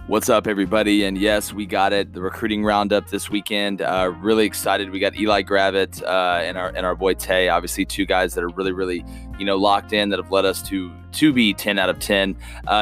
What's up, everybody? And yes, we got it. The recruiting roundup this weekend. Really excited. We got Eli Gravitt and our boy Tay. Obviously, two guys that are really, locked in that have led us to be 10 out of 10.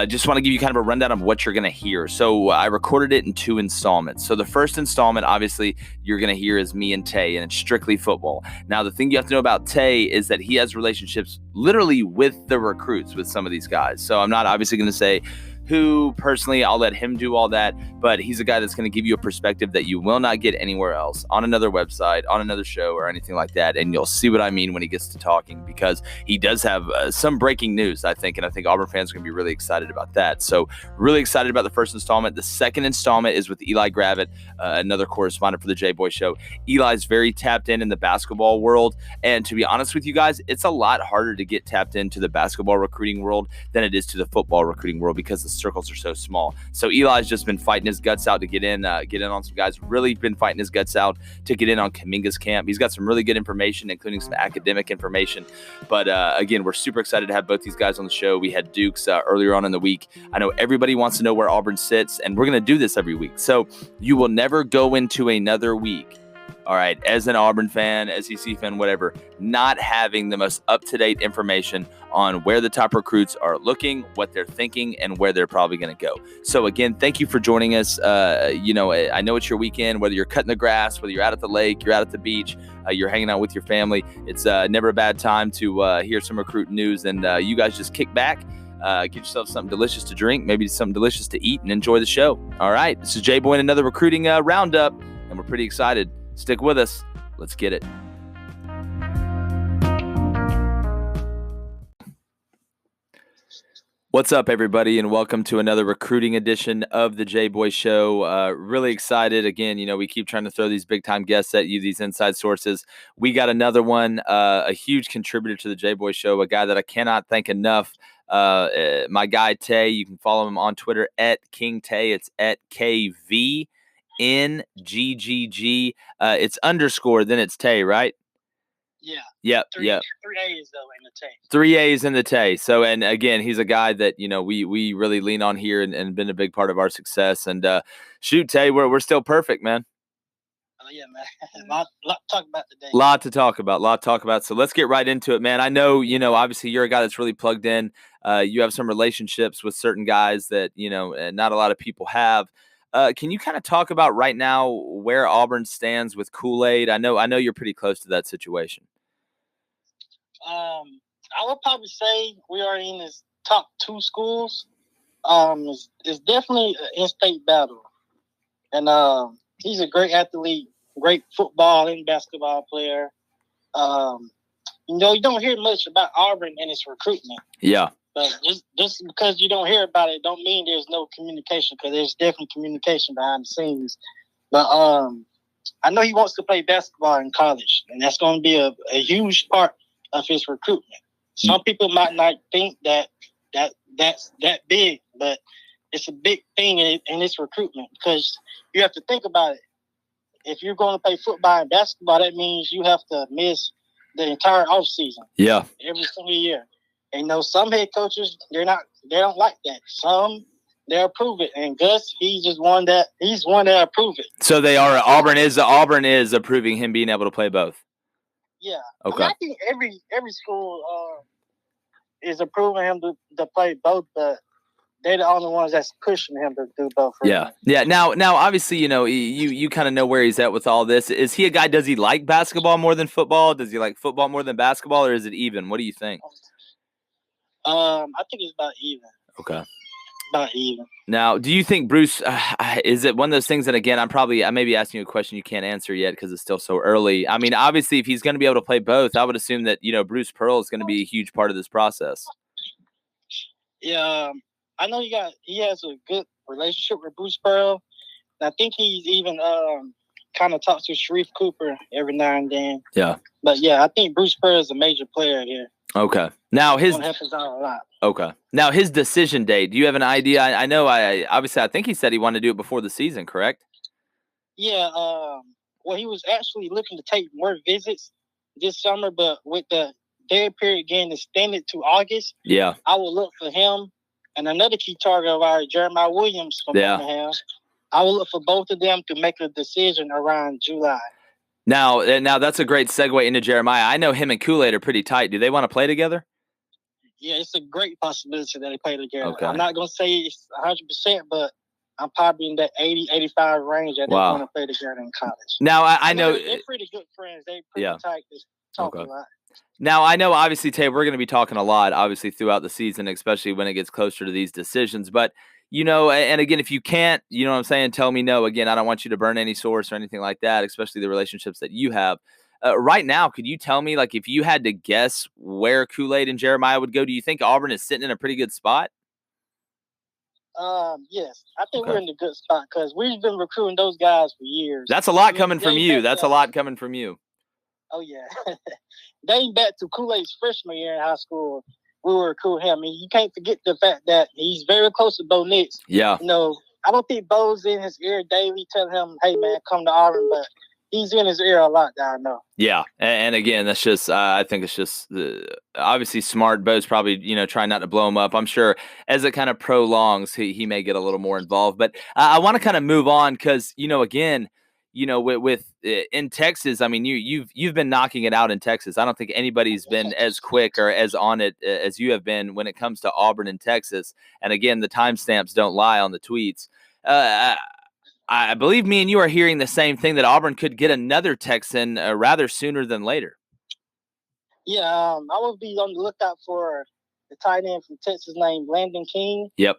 Just want to give you kind of a rundown of what you're going to hear. So I recorded it in 2 installments. So the first installment, obviously, you're going to hear is me and Tay, and it's strictly football. Now, the thing you have to know about Tay is that he has relationships literally with the recruits with some of these guys. So I'm not obviously going to say who personally, I'll let him do all that, but he's a guy that's going to give you a perspective that you will not get anywhere else on another website, on another show, or anything like that. And you'll see what I mean when he gets to talking, because he does have some breaking news, I think, and I think Auburn fans are going to be really excited about that. So really excited about the first installment. The second installment is with Eli Gravitt, another correspondent for the Jboy show. Eli's very tapped in the basketball world, and to be honest with you guys, it's a lot harder to get tapped into the basketball recruiting world than it is to the football recruiting world, because the circles are so small. So Eli's just been fighting his guts out to get in on some guys. Really been fighting his guts out to get in on Kaminga's camp. He's got some really good information, including some academic information. But again, we're super excited to have both these guys on the show. We had Dukes earlier on in the week. I know everybody wants to know where Auburn sits, and we're going to do this every week. So you will never go into another week, all right, as an Auburn fan, SEC fan, whatever, not having the most up-to-date information on where the top recruits are looking, what they're thinking, and where they're probably going to go. So again, thank you for joining us. I know it's your weekend, whether you're cutting the grass, whether you're out at the lake, you're out at the beach, you're hanging out with your family. It's never a bad time to hear some recruit news, and you guys just kick back, get yourself something delicious to drink, maybe something delicious to eat, and enjoy the show. All right, this is Jboy and another recruiting roundup, and we're pretty excited. Stick with us. Let's get it. What's up, everybody, and welcome to another recruiting edition of the Jboy Show. Really excited. Again, we keep trying to throw these big-time guests at you, these inside sources. We got another one, a huge contributor to the Jboy Show, a guy that I cannot thank enough. My guy, Tay. You can follow him on Twitter at King Tay. It's at KVNGGG. It's underscore, then it's Tay, right? Yeah. Yep. Three A's though in the Tay. 3 A's in the Tay. So, and again, he's a guy that we really lean on here and been a big part of our success. And shoot, Tay, we're still perfect, man. Oh yeah, man. lot to talk about today. Lot to talk about. So let's get right into it, man. I know, obviously you're a guy that's really plugged in. You have some relationships with certain guys that not a lot of people have. Can you kind of talk about right now where Auburn stands with Kool-Aid? I know you're pretty close to that situation. I would probably say we are in his top 2 schools. It's definitely an in-state battle, and he's a great athlete, great football and basketball player. You don't hear much about Auburn and its recruitment. Yeah. But just because you don't hear about it don't mean there's no communication, because there's definitely communication behind the scenes. But I know he wants to play basketball in college, and that's going to be a huge part of his recruitment. Some people might not think that's that big, but it's a big thing in this recruitment, because you have to think about it. If you're going to play football and basketball, that means you have to miss the entire offseason. Yeah. Every single year. And some head coaches, they don't like that. Some, they approve it. And Gus, he's one that approve it. So they are, Auburn is approving him being able to play both. Yeah. Okay. I think every school is approving him to play both, but they're the only ones that's pushing him to do both. Yeah. Yeah. Now, obviously, you kind of know where he's at with all this. Is he a guy, does he like basketball more than football? Does he like football more than basketball, or is it even? What do you think? I think it's about even. Okay. About even. Now, do you think Bruce, is it one of those things that, again, I may be asking you a question you can't answer yet because it's still so early. I mean, obviously, if he's going to be able to play both, I would assume that, Bruce Pearl is going to be a huge part of this process. Yeah. I know he has a good relationship with Bruce Pearl. I think he's even kind of talks to Sharif Cooper every now and then. Yeah. But yeah, I think Bruce Pearl is a major player here. Okay. Now his help us out a lot. Okay. Now his decision date. Do you have an idea? I know. I think he said he wanted to do it before the season. Correct? Yeah. Well, he was actually looking to take more visits this summer, but with the dead period getting extended to August, yeah, I will look for him and another key target of ours, Jeremiah Williams from Birmingham. I will look for both of them to make a decision around July. Now that's a great segue into Jeremiah. I know him and Kool-Aid are pretty tight. Do they want to play together? Yeah, it's a great possibility that they play together. Okay. I'm not going to say it's 100%, but I'm probably in that 80, 85 range that they want to play together in college. Now, I know they're pretty good friends. They're pretty tight. They talk a lot. Now, I know, obviously, Tay, we're going to be talking a lot, obviously, throughout the season, especially when it gets closer to these decisions. But, and again, if you can't, you know what I'm saying, tell me no. Again, I don't want you to burn any source or anything like that, especially the relationships that you have. Right now, could you tell me, like, if you had to guess where Kool-Aid and Jeremiah would go, do you think Auburn is sitting in a pretty good spot? Yes. I think we're in a good spot because we've been recruiting those guys for years. That's a lot coming from you. That's a lot coming from you. Oh, yeah. Dating back to Kool-Aid's freshman year in high school, we were recruiting him. I mean, you can't forget the fact that he's very close to Bo Nix. Yeah. I don't think Bo's in his ear daily telling him, hey, man, come to Auburn, but he's in his ear a lot down there. Yeah, and again, that's just I think it's just obviously smart. Bo's probably trying not to blow him up. I'm sure as it kind of prolongs, he may get a little more involved. But I want to kind of move on because again, with in Texas, I mean you've been knocking it out in Texas. I don't think anybody's been as quick or as on it as you have been when it comes to Auburn and Texas. And again, the timestamps don't lie on the tweets. I believe me and you are hearing the same thing, that Auburn could get another Texan rather sooner than later. Yeah, I will be on the lookout for the tight end from Texas named Landon King. Yep.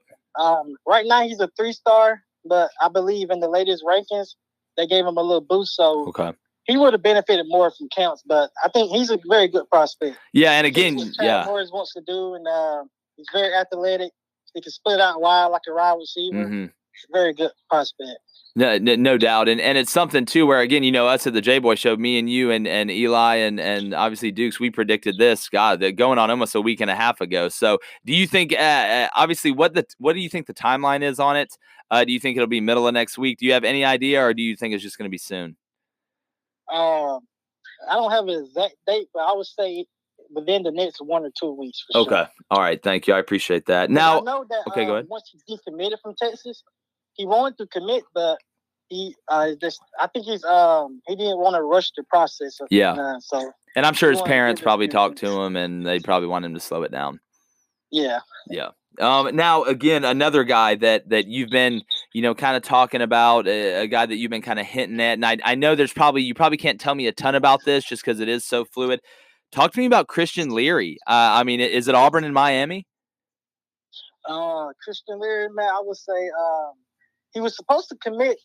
Right now he's a 3-star, but I believe in the latest rankings they gave him a little boost, so he would have benefited more from counts. But I think he's a very good prospect. Yeah, and again, Morris wants to do, and he's very athletic. He can split out wide like a wide receiver. Mm-hmm. Very good prospect. No doubt. And it's something, too, where, again, us at the Jboy show, me and you and Eli and obviously Dukes, we predicted this, going on almost a week and a half ago. So do you think, obviously, what do you think the timeline is on it? Do you think it'll be middle of next week? Do you have any idea, or do you think it's just going to be soon? I don't have an exact date, but I would say within the next 1 or 2 weeks. For sure. All right. Thank you. I appreciate that. Now, I know that go ahead. Once he decommitted from Texas, he wanted to commit, but he I think he didn't want to rush the process. Yeah. And I'm sure his parents probably talked to him, and they probably want him to slow it down. Yeah. Yeah. Now, again, another guy that you've been, kind of talking about, a guy that you've been kind of hinting at, and I know you probably can't tell me a ton about this just because it is so fluid. Talk to me about Christian Leary. I mean, is it Auburn and Miami? Christian Leary, man, I would say he was supposed to commit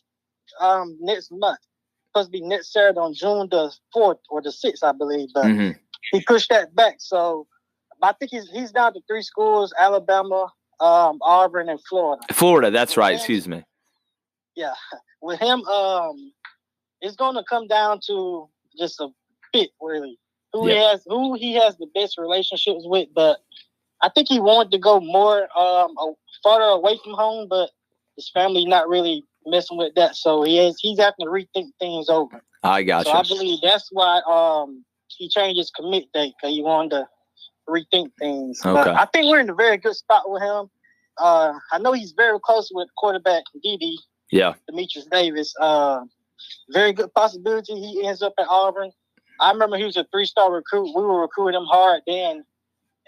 next month. Supposed to be next Saturday on June the 4th or the 6th, I believe. But he pushed that back. So I think he's down to 3 schools: Alabama, Auburn, and Florida. Florida, that's right. Excuse me. Yeah. With him, it's going to come down to just a fit, really. Who he has the best relationships with. But I think he wanted to go more farther away from home, but his family not really messing with that, so he's having to rethink things over. I got you. So I believe that's why he changed his commit date, because he wanted to rethink things. Okay. But I think we're in a very good spot with him. I know he's very close with quarterback Dede. Yeah. Demetrius Davis. Very good possibility he ends up at Auburn. I remember he was a 3-star recruit. We were recruiting him hard then,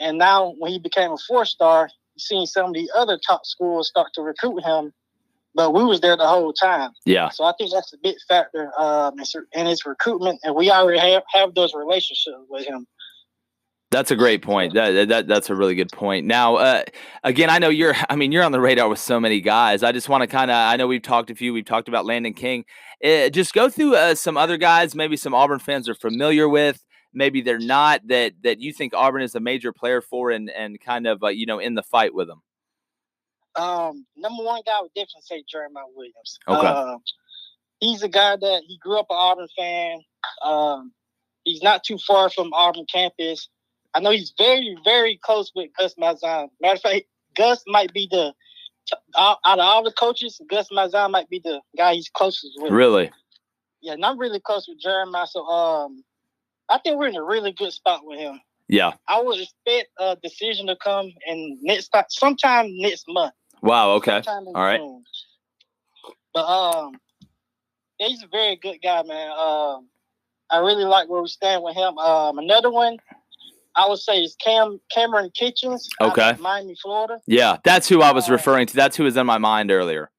and now when he became a 4-star, you've seen some of the other top schools start to recruit him. But we was there the whole time. Yeah. So I think that's a big factor in his recruitment, and we already have those relationships with him. That's a great point. That's a really good point. Now, again, I know you're on the radar with so many guys. I just want to I know we've talked about Landon King. Just go through some other guys, maybe some Auburn fans are familiar with, maybe they're not, that you think Auburn is a major player for and kind of, in the fight with them. Number one guy, I would definitely say Jeremiah Williams. Okay. He's a guy that he grew up an Auburn fan. He's not too far from Auburn campus. I know he's very, very close with Gus Malzahn. Matter of fact, Gus might be out of all the coaches, Gus Malzahn might be the guy he's closest with. Really? Yeah, and I'm really close with Jeremiah. So I think we're in a really good spot with him. Yeah. I would expect a decision to come sometime next month. Wow. Okay. Sometime in All right. June. But he's a very good guy, man. I really like where we stand with him. Another one I would say is Cameron Kitchens. Okay. Out of Miami, Florida. Yeah, that's who I was referring to. That's who was in my mind earlier.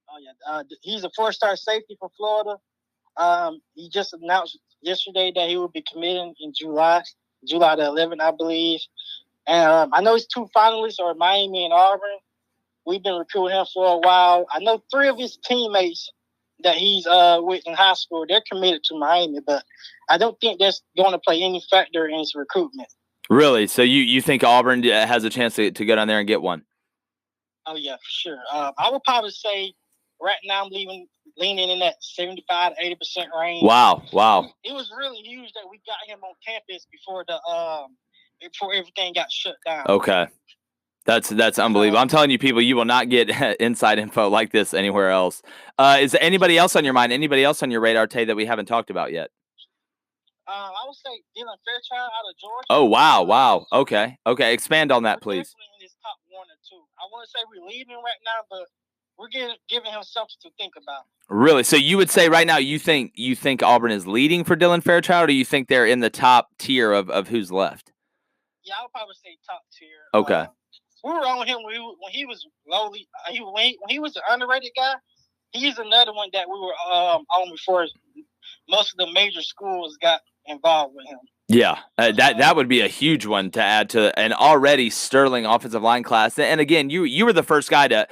Oh yeah, he's a 4-star safety from Florida. He just announced yesterday that he will be committing in July the 11th, I believe. And I know his 2 finalists are Miami and Auburn. We've been recruiting him for a while. I know 3 of his teammates that he's with in high school, they're committed to Miami, but I don't think that's going to play any factor in his recruitment. Really? So you think Auburn has a chance to go down there and get one? Oh, yeah, for sure. I would probably say right now I'm leaning in that 75 to 80% range. Wow. It was really huge that we got him on campus before everything got shut down. Okay. That's unbelievable. I'm telling you, people, you will not get inside info like this anywhere else. Is there anybody else on your mind? Anybody else on your radar, Tay, that we haven't talked about yet? I would say Dylan Fairchild out of Georgia. Oh, wow. Okay. Expand on that, please. Definitely in his top 1 or 2. I want to say we're leading right now, but we're giving him something to think about. Really? So you would say right now you think Auburn is leading for Dylan Fairchild, or you think they're in the top tier of who's left? Yeah, I would probably say top tier. Okay. We were on him when he was lowly. When he was an underrated guy. He's another one that we were on before most of the major schools got involved with him. Yeah, that would be a huge one to add to an already sterling offensive line class. And again, you were the first guy to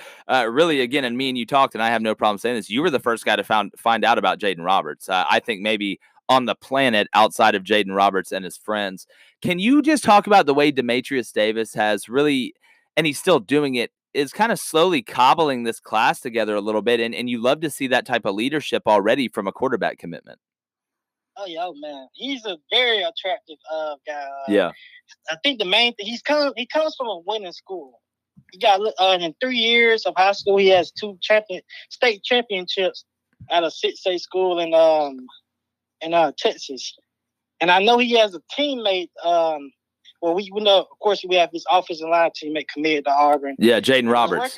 really, again, and me and you talked, and I have no problem saying this, you were the first guy to find out about Jaden Roberts. I think maybe on the planet outside of Jaden Roberts and his friends. Can you just talk about the way Demetrius Davis has really, and he's still doing it, is kind of slowly cobbling this class together a little bit, and you love to see that type of leadership already from a quarterback commitment. Oh yeah, man, he's a very attractive guy. Yeah, I think the main thing he comes from a winning school. He got in 3 years of high school, he has 2 state championships at a 6A school in Texas, and I know he has a teammate. Well, we know, of course, we have his offensive line teammate committed to Auburn. Yeah, Jaden Roberts.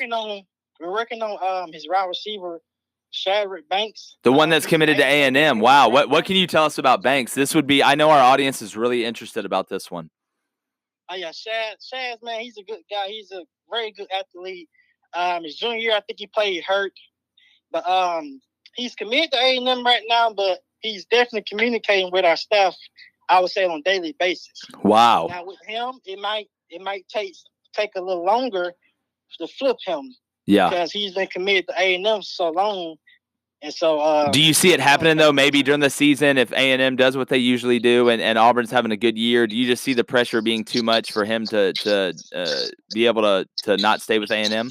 We're working on his wide receiver, Shadrick Banks. The one that's committed to A&M. Wow. What can you tell us about Banks? This would be, I know our audience is really interested about this one. Oh, yeah. Shaz, man, he's a good guy. He's a very good athlete. His junior year, I think he played hurt. But he's committed to A&M right now, but he's definitely communicating with our staff, I would say, on a daily basis. Wow. Now, with him, it might take a little longer to flip him. Yeah. Because he's been committed to A&M so long. And so do you see it happening, though, maybe during the season if A&M does what they usually do and Auburn's having a good year? Do you just see the pressure being too much for him to be able to not stay with A&M?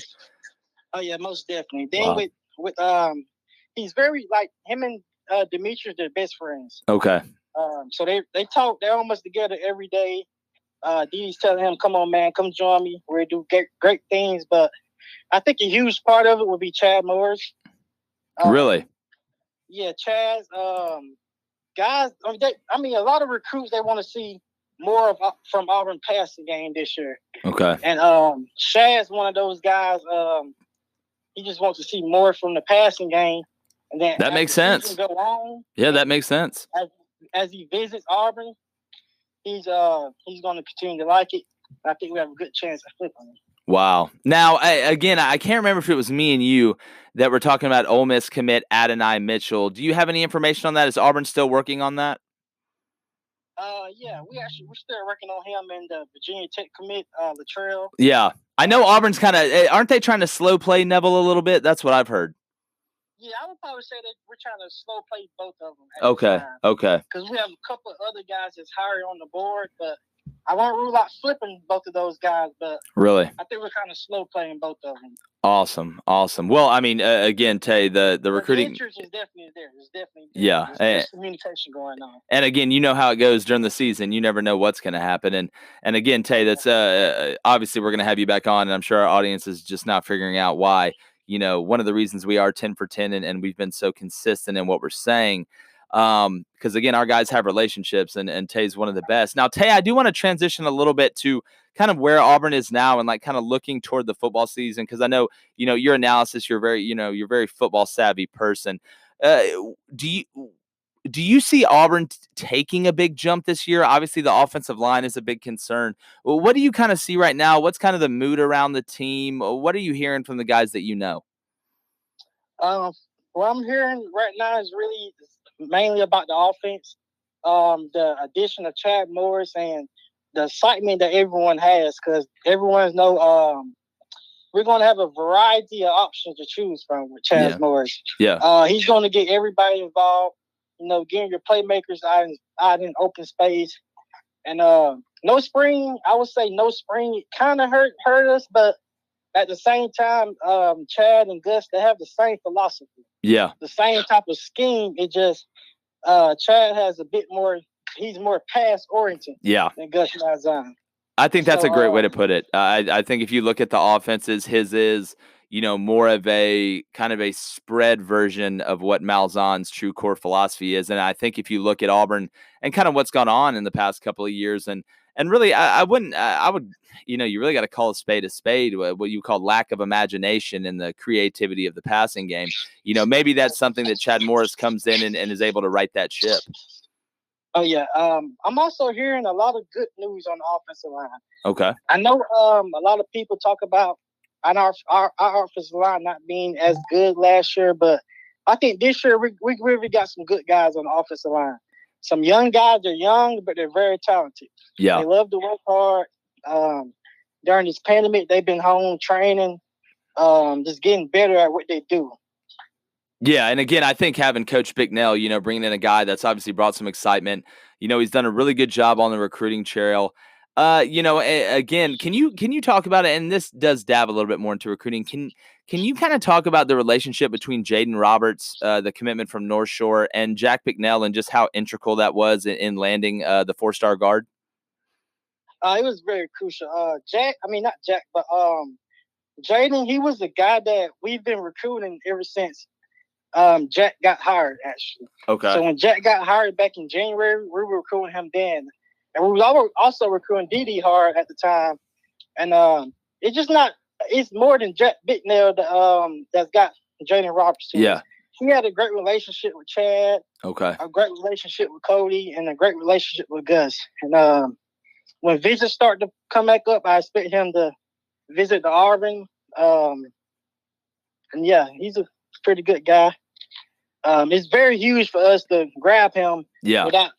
Oh, yeah, most definitely. Then with he's very, like, him and Demetrius, they're best friends. Okay. So they talk. They're almost together every day. Dede's telling him, come on, man, come join me. We're going to do great things. But I think a huge part of it would be Chad Morris. Really? Yeah, Chaz. Guys, a lot of recruits, they want to see more from Auburn passing game this year. Okay. And Chaz, one of those guys, he just wants to see more from the passing game. And then that makes sense. Go on, yeah, that makes sense. As he visits Auburn, he's going to continue to like it. I think we have a good chance of flipping him. Wow. Now, I can't remember if it was me and you that were talking about Ole Miss commit Adonai Mitchell. Do you have any information on that? Is Auburn still working on that? Yeah, we're still working on him and the Virginia Tech commit, Latrell. Yeah. I know Auburn's kind of, aren't they trying to slow play Neville a little bit? That's what I've heard. Yeah, I would probably say that we're trying to slow play both of them. Okay. Because we have a couple of other guys that's higher on the board, but I won't rule out flipping both of those guys, but really, I think we're kind of slow playing both of them. Awesome. Well, I mean, again, Tay, the recruiting. The interest is definitely there. It's definitely there. Yeah. There's communication going on. And again, you know how it goes during the season. You never know what's going to happen. And again, Tay, that's obviously we're going to have you back on, and I'm sure our audience is just not figuring out why. You know, one of the reasons we are 10 for 10 and we've been so consistent in what we're saying. Because again, our guys have relationships, and Tay's one of the best. Now, Tay, I do want to transition a little bit to kind of where Auburn is now and like kind of looking toward the football season, because I know, your analysis, you're very football savvy person. Do you see Auburn taking a big jump this year? Obviously, the offensive line is a big concern. Well, what do you kind of see right now? What's kind of the mood around the team? What are you hearing from the guys that you know? What I'm hearing right now is really mainly about the offense, the addition of Chad Morris, and the excitement that everyone has, because everyone knows we're going to have a variety of options to choose from with Chad Morris. Yeah. He's going to get everybody involved. Getting your playmakers out in open space. And no spring, I would say no spring kind of hurt us, but at the same time, Chad and Gus, they have the same philosophy. Yeah. The same type of scheme. It just Chad has a bit more, he's more pass oriented than Gus Malzahn. I think that's a great way to put it. I think if you look at the offenses, his is, more of a kind of a spread version of what Malzahn's true core philosophy is. And I think if you look at Auburn and kind of what's gone on in the past couple of years, and really, I would, you really got to call a spade, what you call lack of imagination and the creativity of the passing game. Maybe that's something that Chad Morris comes in and is able to right that ship. Oh, yeah. I'm also hearing a lot of good news on the offensive line. Okay. I know a lot of people talk about our offensive line not being as good last year, but I think this year we really got some good guys on the offensive line. Some young guys, they're young, but they're very talented. Yeah. They love to work hard. During this pandemic, they've been home training, just getting better at what they do. Yeah, and again, I think having Coach Bicknell, bringing in a guy that's obviously brought some excitement. He's done a really good job on the recruiting trail. Again, can you talk about it? And this does dab a little bit more into recruiting. Can you kind of talk about the relationship between Jaden Roberts, the commitment from North Shore, and Jack Bicknell, and just how integral that was in landing the 4-star guard? It was very crucial. Not Jack, but Jaden, he was the guy that we've been recruiting ever since Jack got hired, actually. Okay. So when Jack got hired back in January, we were recruiting him then. And we were also recruiting D.D. hard at the time. And it's more than Jack Bicknell that's got Jaden Roberts too. Yeah. He had a great relationship with Chad. Okay. A great relationship with Cody, and a great relationship with Gus. And when visits start to come back up, I expect him to visit the Auburn. He's a pretty good guy. It's very huge for us to grab him without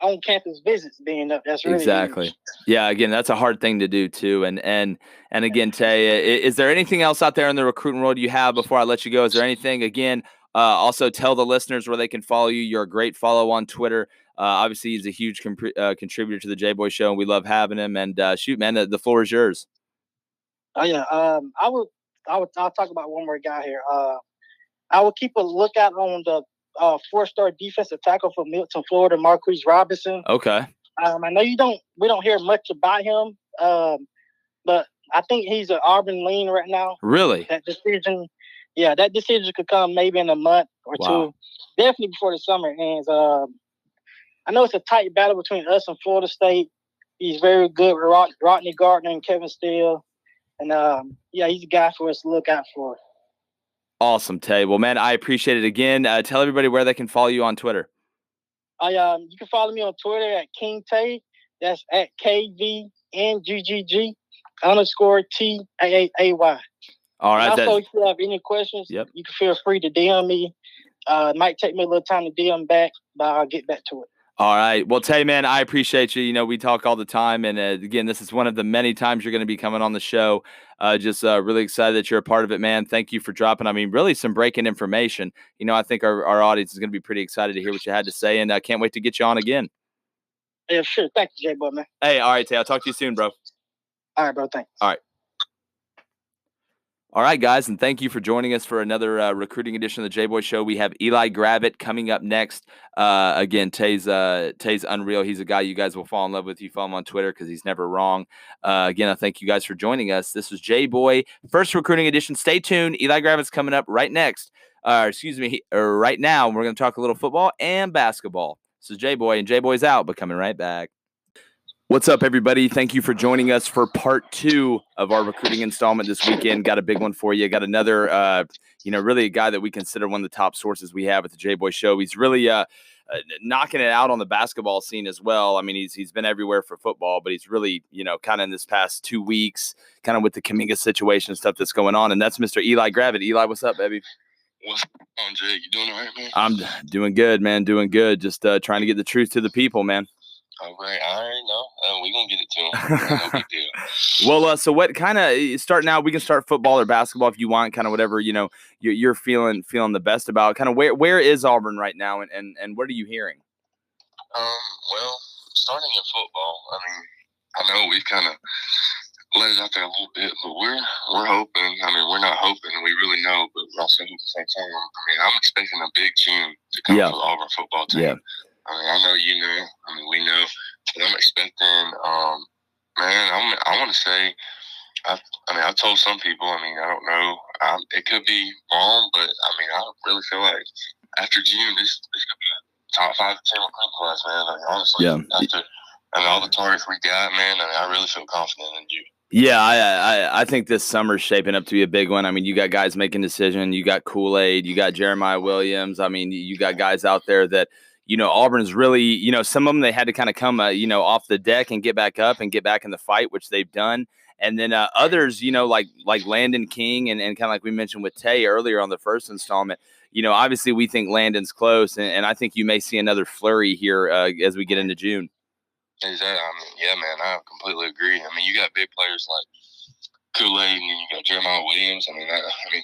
on-campus visits being up. That's really exactly huge. Yeah. Again, that's a hard thing to do too. And again, Tay, is there anything else out there in the recruiting world you have before I let you go? Is there anything? Again, also tell the listeners where they can follow you. You're a great follow on Twitter. Obviously, he's a huge contributor to the Jboy Show, and we love having him. And shoot, man, the floor is yours. Oh yeah. I'll talk about one more guy here. I will keep a lookout on the 4-star defensive tackle for Milton, Florida, Marquise Robinson. Okay. I know we don't hear much about him, but I think he's an Auburn lean right now. Really? That decision could come maybe in a month or two. Definitely before the summer ends. I know it's a tight battle between us and Florida State. He's very good with Rodney Gardner and Kevin Steele. And he's a guy for us to look out for. Awesome, Tay. Well, man, I appreciate it again. Tell everybody where they can follow you on Twitter. You can follow me on Twitter at King Tay. That's at KVNGGG _TAAY. All right. Also, if you have any questions, you can feel free to DM me. It might take me a little time to DM back, but I'll get back to it. All right. Well, Tay, man, I appreciate you. We talk all the time. And again, this is one of the many times you're going to be coming on the show. Just really excited that you're a part of it, man. Thank you for dropping, really some breaking information. I think our audience is going to be pretty excited to hear what you had to say. And I can't wait to get you on again. Yeah, sure. Thank you, Jboy, man. Hey, all right, Tay. I'll talk to you soon, bro. All right, bro. Thanks. All right. All right, guys, and thank you for joining us for another recruiting edition of the Jboy Show. We have Eli Gravitt coming up next. Again, Tay's unreal. He's a guy you guys will fall in love with. You follow him on Twitter because he's never wrong. Again, I thank you guys for joining us. This was Jboy, first recruiting edition. Stay tuned. Eli Gravitt's coming up right next right now we're going to talk a little football and basketball. This is Jboy, and Jboy's out, but coming right back. What's up, everybody? Thank you for joining us for part 2 of our recruiting installment this weekend. Got a big one for you. Got another, really a guy that we consider one of the top sources we have at the Jboy Show. He's really knocking it out on the basketball scene as well. I mean, he's been everywhere for football, but he's really, kind of in this past 2 weeks, kind of with the Kuminga situation and stuff that's going on. And that's Mr. Eli Gravitt. Eli, what's up, baby? What's on, Jay? You doing all right, man? I'm doing good, man. Doing good. Just trying to get the truth to the people, man. All right, I already know. We're going to get it to him. No big deal. Well, so what kind of start now? We can start football or basketball if you want, kind of whatever, you're feeling the best about. Kind of where is Auburn right now, and what are you hearing? Well, starting in football, I mean, I know we've kind of let it out there a little bit, but we're hoping. I mean, we're not hoping. We really know, but we're also hoping at the same time. I mean, I'm expecting a big June to come for the Auburn football team. Yeah. I mean, I know you know. I mean, we know. But I'm expecting. I want to say. I told some people. I mean, I don't know. It could be wrong, but I mean, I really feel like after June, this could be a top 5 to 10 recruit class, man. I mean, honestly, after all the targets we got, man, I really feel confident in you. Yeah, I think this summer's shaping up to be a big one. I mean, you got guys making decisions. You got Kool-Aid. You got Jeremiah Williams. I mean, you got guys out there that, Auburn's really, some of them, they had to kind of come, off the deck and get back up and get back in the fight, which they've done. And then others, like Landon King and kind of like we mentioned with Tay earlier on the first installment, obviously we think Landon's close. And I think you may see another flurry here as we get into June. Exactly. I mean, yeah, man, I completely agree. I mean, you got big players like Kool-Aid, and then you got Jeremiah Williams. I mean,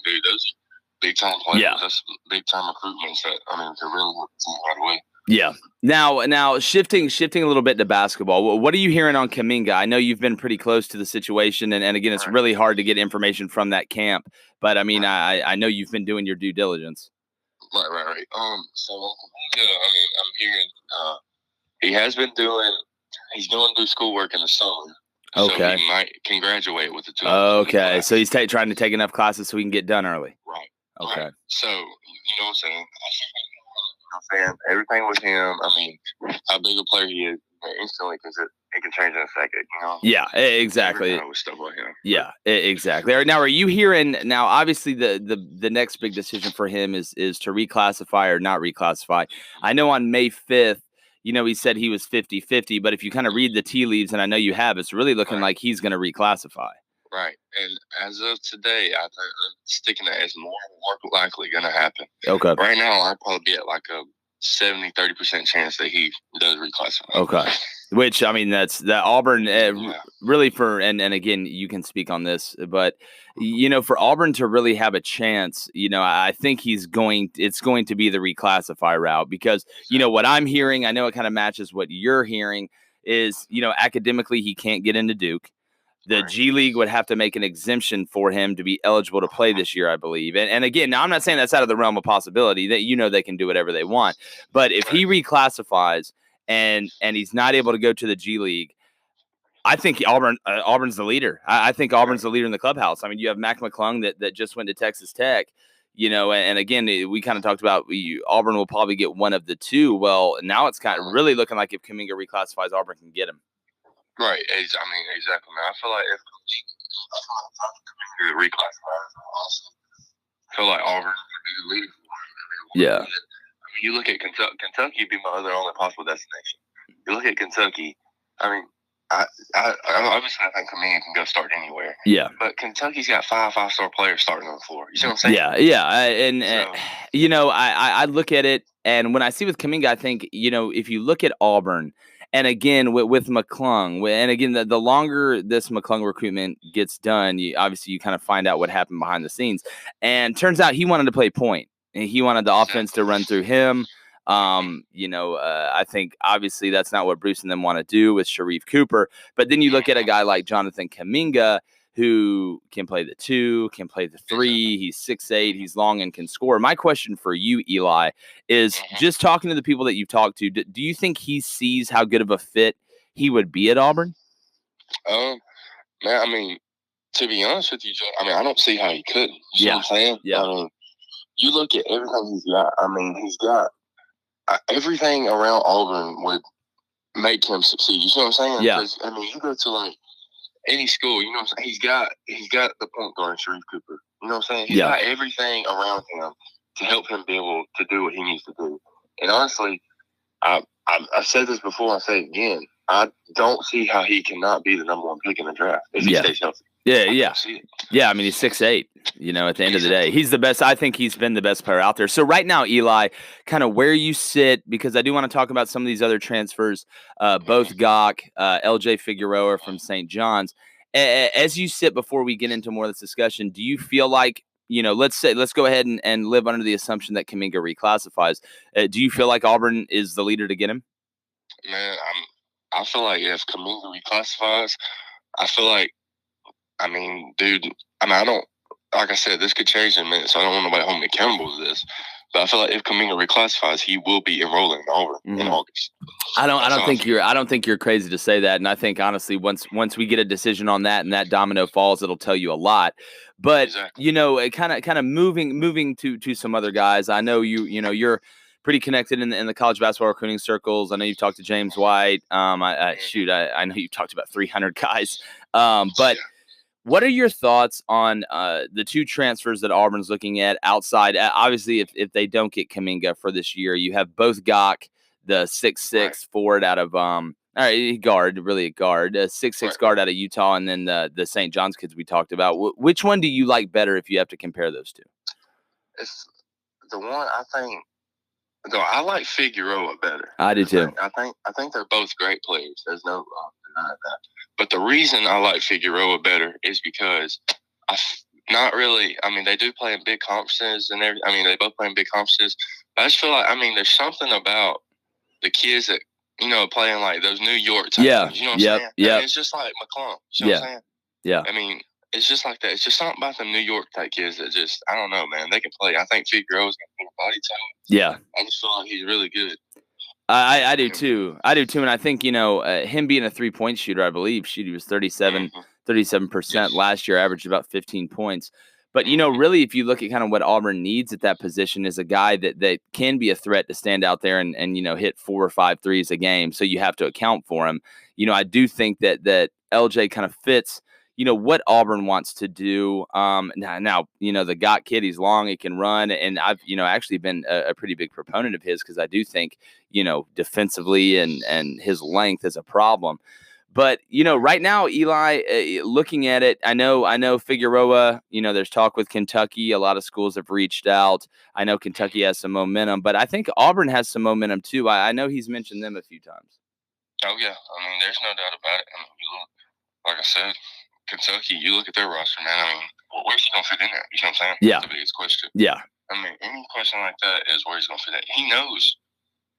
dude, those are big-time players. Yeah. That's big-time recruitments that, to really work the team right away. Yeah. Now shifting a little bit to basketball. What are you hearing on Kuminga? I know you've been pretty close to the situation, and again, it's really hard to get information from that camp. But I mean, I know you've been doing your due diligence. Right. So on Kuminga, I'm hearing he has been doing. He's going through schoolwork in the summer. Okay. So he can graduate with the 2. Okay. So he's trying to take enough classes so he can get done early. Right. Okay. Right. So you know what I'm saying? Everything with him. I mean, how big a player he is instantly, because it can change in a second. Yeah, exactly. With stuff like him. Yeah, exactly. All right, now, are you hearing? Now, obviously, the next big decision for him is to reclassify or not reclassify. I know on May 5th, he said he was 50-50, but if you kind of read the tea leaves, and I know you have, it's really looking like he's going to reclassify. Right. And as of today, I think I'm sticking it as more likely going to happen. Okay. Right now, I'd probably be at like a 70-30% chance that he does reclassify. Okay. Which, I mean, that's that Auburn really and again, you can speak on this, but, for Auburn to really have a chance, I think it's going to be the reclassify route because, what I'm hearing, I know it kind of matches what you're hearing is, academically, he can't get into Duke. The G League would have to make an exemption for him to be eligible to play this year, I believe. And again, now I'm not saying that's out of the realm of possibility. That they can do whatever they want. But if he reclassifies and he's not able to go to the G League, I think Auburn's the leader. I think Auburn's the leader in the clubhouse. I mean, you have Mac McClung that just went to Texas Tech. And again, we kind of talked about Auburn will probably get one of the two. Well, now it's kind of really looking like if Kuminga reclassifies, Auburn can get him. Right. Exactly, man. I feel like if Kuminga reclassifies, I feel like Auburn would be the leader for him. Yeah. You look at Kentucky. Kentucky would be my other only possible destination. You look at Kentucky. I mean, I obviously I think Kuminga can go start anywhere. Yeah. But Kentucky's got 5 5-star players starting on the floor. You see what I'm saying? Yeah. I look at it, and when I see with Kuminga, I think if you look at Auburn. And again, with McClung, and again, the longer this McClung recruitment gets done, you kind of find out what happened behind the scenes. And turns out he wanted to play point, and he wanted the offense to run through him. I think obviously that's not what Bruce and them want to do with Sharif Cooper. But then you look at a guy like Jonathan Kuminga, who can play the 2, can play the 3. He's 6'8", he's long and can score. My question for you, Eli, is just talking to the people that you've talked to, do you think he sees how good of a fit he would be at Auburn? Man, I mean, to be honest with you, Joe, I don't see how he couldn't. You know what I'm saying? Yeah. you look at everything he's got. I mean, he's got everything around Auburn would make him succeed. You see what I'm saying? Yeah. Because, I mean, you go to like any school, you know what I'm saying? He's got the point guard, Sharif Cooper. You know what I'm saying? He's got everything around him to help him be able to do what he needs to do. And honestly, I've said this before, I'll say it again. I don't see how he cannot be the number one pick in the draft if he stays healthy. Yeah, I mean, he's 6'8", you know, at the end of the day. He's the best. I think he's been the best player out there. So right now, Eli, kind of where you sit, because I do want to talk about some of these other transfers, both Gok, LJ Figueroa from St. John's. As you sit before we get into more of this discussion, do you feel like, you know, let's go ahead and live under the assumption that Kuminga reclassifies. Do you feel like Auburn is the leader to get him? Man, I feel like if Kuminga reclassifies, I mean, dude, I don't, like I said, this could change in a minute, so I don't want nobody holding me accountable to this. But I feel like if Kuminga reclassifies, he will be enrolling in Auburn in August. I don't think you're crazy to say that, and I think honestly, once we get a decision on that and that domino falls, it'll tell you a lot. But you know, kind of moving to some other guys. I know you're pretty connected in the college basketball recruiting circles. I know you've talked to James White. I know you've talked about 300 guys. But what are your thoughts on the two transfers that Auburn's looking at outside? Obviously, if they don't get Kuminga for this year, you have both Gok, the 6'6" forward out of guard, really a guard, a 6'6" guard out of Utah, and then the St. John's kids we talked about. Which one do you like better if you have to compare those two? It's the one I think. Though I like Figueroa better. I do too. I think they're both great players. There's no denying that. But the reason I like Figueroa better is because not really. I mean, they do play in big conferences and everything. I mean, they both play in big conferences. But I just feel like, I mean, there's something about the kids that, you know, playing like those New York type teams. You know what I'm saying? Yeah. I mean, it's just like McClung. You know what I'm saying? Yeah. I mean, it's just like that. It's just something about them New York type kids that just, I don't know, man. They can play. I think Figueroa's got a body type. Yeah. I just feel like he's really good. I do too. And I think, you know, him being a 3-point shooter, I believe he was 37% last year, averaged about 15 points. But, you know, really, if you look at kind of what Auburn needs at that position is a guy that can be a threat to stand out there and you know, hit 4 or 5 threes a game. So you have to account for him. You know, I do think that LJ kind of fits, you know, what Auburn wants to do. Now, you know, the Gok kid, he's long, he can run. And I've, you know, actually been a pretty big proponent of his because I do think, you know, defensively and his length is a problem. But, you know, right now, Eli, looking at it, I know Figueroa, you know, there's talk with Kentucky. A lot of schools have reached out. I know Kentucky has some momentum, but I think Auburn has some momentum too. I know he's mentioned them a few times. Oh, yeah. I mean, there's no doubt about it. I mean, you look, like I said, Kentucky, you look at their roster, man. I mean, where's he going to fit in there? You know what I'm saying? Yeah. That's the biggest question. Yeah. I mean, any question like that is where he's going to fit in. He knows.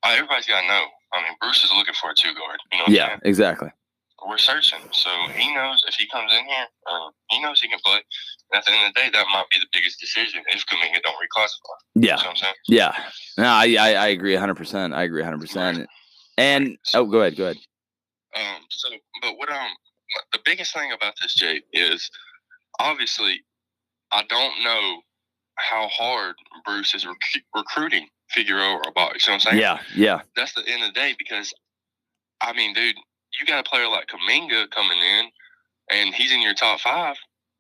Everybody's got to know. I mean, Bruce is looking for a 2 guard. You know what I'm saying? Exactly. We're searching. So he knows if he comes in here, he knows he can play. And at the end of the day, that might be the biggest decision if Kuminga don't reclassify. Yeah. You know what I'm saying? Yeah. No, I agree 100%. I agree 100%. Right. And go ahead. But what the biggest thing about this, Jake, is obviously I don't know how hard Bruce is recruiting Figueroa or Bach. You know what I'm saying? Yeah. That's the end of the day because, I mean, dude, you got a player like Kuminga coming in, and he's in your top 5.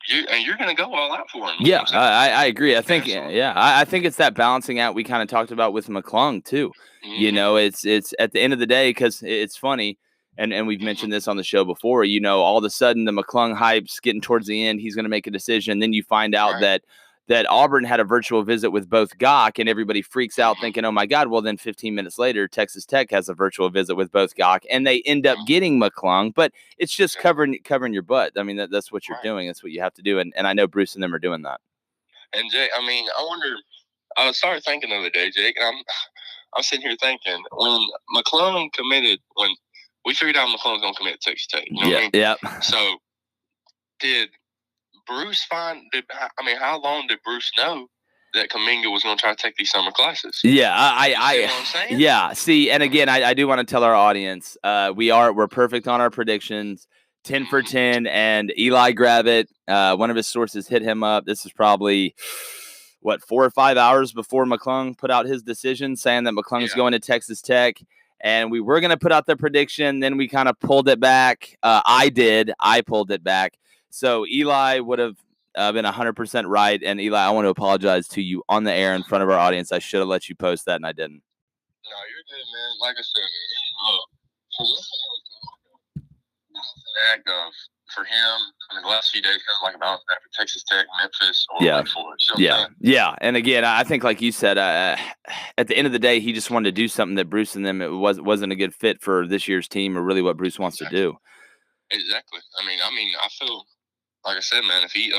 You're going to go all out for him. Yeah, I agree. I think, I think it's that balancing act we kind of talked about with McClung too. Mm-hmm. You know, it's at the end of the day because it's funny. And we've mentioned this on the show before, you know, all of a sudden the McClung hype's getting towards the end. He's going to make a decision. Then you find out that Auburn had a virtual visit with both Gok, and everybody freaks out thinking, oh, my God. Well, then 15 minutes later, Texas Tech has a virtual visit with both Gok, and they end up getting McClung. But it's just covering your butt. I mean, that's what you're doing. That's what you have to do. And I know Bruce and them are doing that. And, Jake, I mean, I wonder – I started thinking the other day, Jake, and I'm sitting here thinking, when McClung committed – when – we figured out McClung's going to commit to Texas Tech. You know what I mean? Yeah. So, did Bruce how long did Bruce know that Kuminga was going to try to take these summer classes? Yeah, you know what I'm saying? Yeah. See, and again, I do want to tell our audience, we're perfect on our predictions, 10 for 10, and Eli Gravitt, one of his sources hit him up. This is probably 4 or 5 hours before McClung put out his decision saying that McClung's going to Texas Tech. And we were going to put out the prediction. Then we kind of pulled it back. I pulled it back. So Eli would have been 100% right. And Eli, I want to apologize to you on the air in front of our audience. I should have let you post that, and I didn't. No, you're good, man. Like I said, for him, I mean, the last few days kind of like about that for Texas Tech, Memphis, or Wake Forest. Yeah. And again, I think, like you said, at the end of the day, he just wanted to do something that Bruce and them wasn't a good fit for this year's team, or really what Bruce wants to do. Exactly. I mean, I feel like I said, man. If he,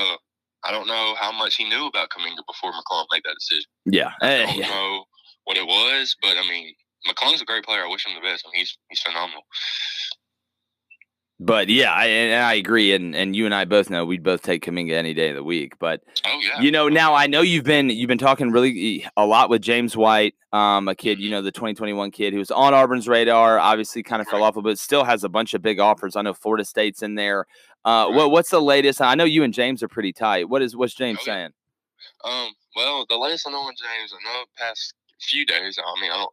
I don't know how much he knew about Kuminga before McClung made that decision. Yeah, I don't know what it was, but I mean, McClung's a great player. I wish him the best. I mean, he's phenomenal. But yeah, I agree, and you and I both know we'd both take Kuminga any day of the week. But now I know you've been talking really a lot with James White, a kid, the 2021 kid who was on Auburn's radar. Obviously, kind of fell off a bit. Still has a bunch of big offers. I know Florida State's in there. What's the latest? I know you and James are pretty tight. What's James saying? Well, the latest I know on James, I know the past few days. I mean, I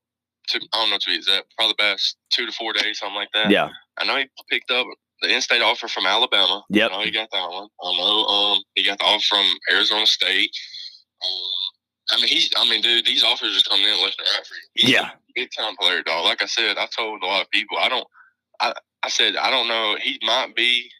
don't know to be exact. Probably the past 2 to 4 days, something like that. Yeah. I know he picked up the in-state offer from Alabama. Yep. I know he got that one. I know he got the offer from Arizona State. Dude, these offers are coming in left and right for you. He's a big-time player, dog. Like I said, I told a lot of people, I said, I don't know. He might be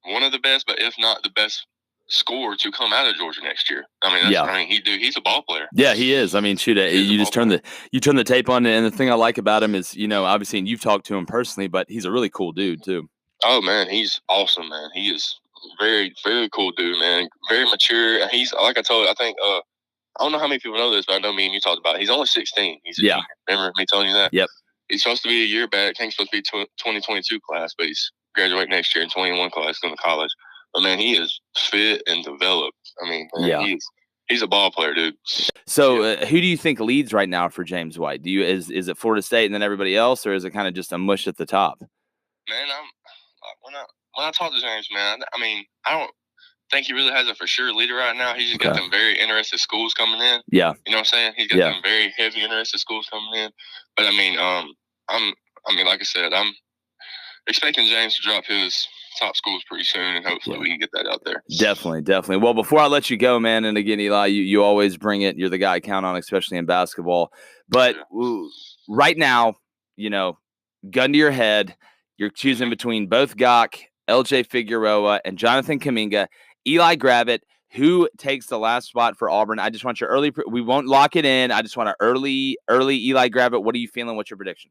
one of the best, but if not the best scorer to come out of Georgia next year. He's a ball player. Yeah, he is. I mean, shoot, you just turn the tape on, and the thing I like about him is, obviously, and you've talked to him personally, but he's a really cool dude too. Oh man, he's awesome, man. He is very, very cool dude, man. Very mature. He's, like I told you, I think I don't know how many people know this, but I know me and you talked about it. He's only 16. He's a junior. Remember me telling you that? Yep. He's supposed to be a year back. I think he's supposed to be 2022 class, but he's graduating next year in 21 class, going to college. But man, he is fit and developed. I mean, man, he's a ball player, dude. So, who do you think leads right now for James White? Is it Florida State and then everybody else, or is it kind of just a mush at the top? Man, when I talk to James, man, I mean, I don't think he really has a for sure leader right now. He's just got them very interested schools coming in. Yeah, you know what I'm saying? He's got them very heavy interested schools coming in. But I mean, like I said, I'm expecting James to drop his top schools pretty soon, and hopefully we can get that out there. Definitely. Well, before I let you go, man, and again, Eli, you always bring it. You're the guy I count on, especially in basketball. But right now, gun to your head, you're choosing between both Gok, LJ Figueroa, and Jonathan Kuminga. Eli Gravitt, who takes the last spot for Auburn? I just want your early. We won't lock it in. I just want an early Eli Gravitt. What are you feeling? What's your prediction?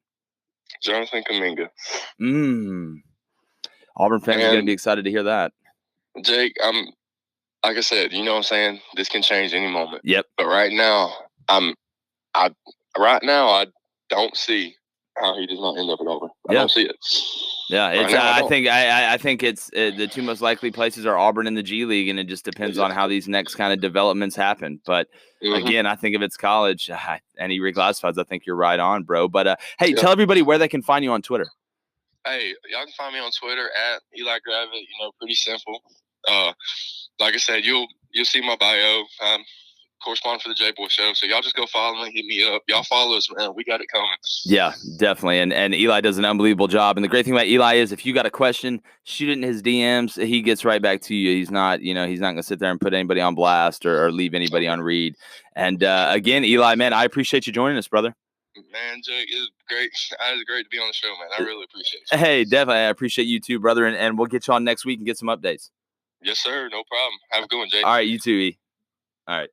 Jonathan Kuminga. Auburn fans are going to be excited to hear that. Jake, like I said, you know what I'm saying? This can change any moment. Yep. But right now, I don't see how he does not end up at Auburn. I don't see it. Yeah, it's. I think it's the two most likely places are Auburn and the G League, and it just depends on how these next kind of developments happen. But again, I think if it's college and he reclassifies, I think you're right on, bro. But hey, tell everybody where they can find you on Twitter. Hey, y'all can find me on Twitter at Eli Gravitt. Pretty simple. Like I said, you'll see my bio. I'm correspondent for the Jboy show, so y'all just go follow me, hit me up. Y'all follow us, man. We got it coming. Yeah, definitely. And Eli does an unbelievable job. And the great thing about Eli is if you got a question, shoot it in his DMs. He gets right back to you. He's not, he's not going to sit there and put anybody on blast or leave anybody on read. And again, Eli, man, I appreciate you joining us, brother. Man, Jake, it was great. It was great to be on the show, man. I really appreciate you. Hey, definitely. I appreciate you too, brother. And we'll get you on next week and get some updates. Yes, sir. No problem. Have a good one, Jake. All right, you too, E. All right.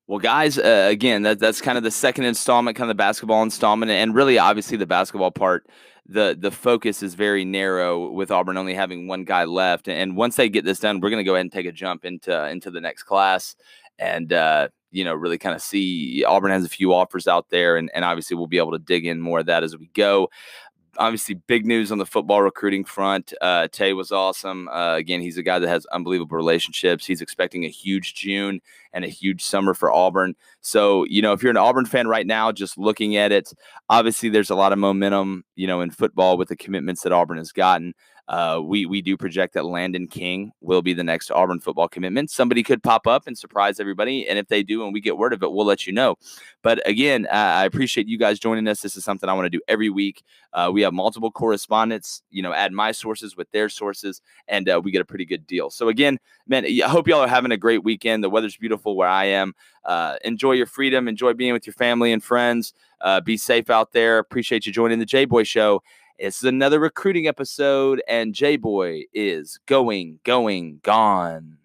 Well, guys, again, that's kind of the second installment, kind of the basketball installment. And really, obviously, the basketball part, the focus is very narrow with Auburn only having one guy left. And once they get this done, we're going to go ahead and take a jump into the next class and, really kind of see Auburn has a few offers out there. And obviously, we'll be able to dig in more of that as we go. Obviously, big news on the football recruiting front. Tay was awesome. Again, he's a guy that has unbelievable relationships. He's expecting a huge June and a huge summer for Auburn. So, if you're an Auburn fan right now, just looking at it, obviously there's a lot of momentum, in football with the commitments that Auburn has gotten. We do project that Landon King will be the next Auburn football commitment. Somebody could pop up and surprise everybody, and if they do and we get word of it, we'll let you know. But again, I appreciate you guys joining us. This is something I want to do every week. We have multiple correspondents, add my sources with their sources, and we get a pretty good deal. So again, man, I hope y'all are having a great weekend. The weather's beautiful where I am. Enjoy your freedom. Enjoy being with your family and friends. Be safe out there. Appreciate you joining the Jboy Show. This is another recruiting episode, and Jboy is going, gone.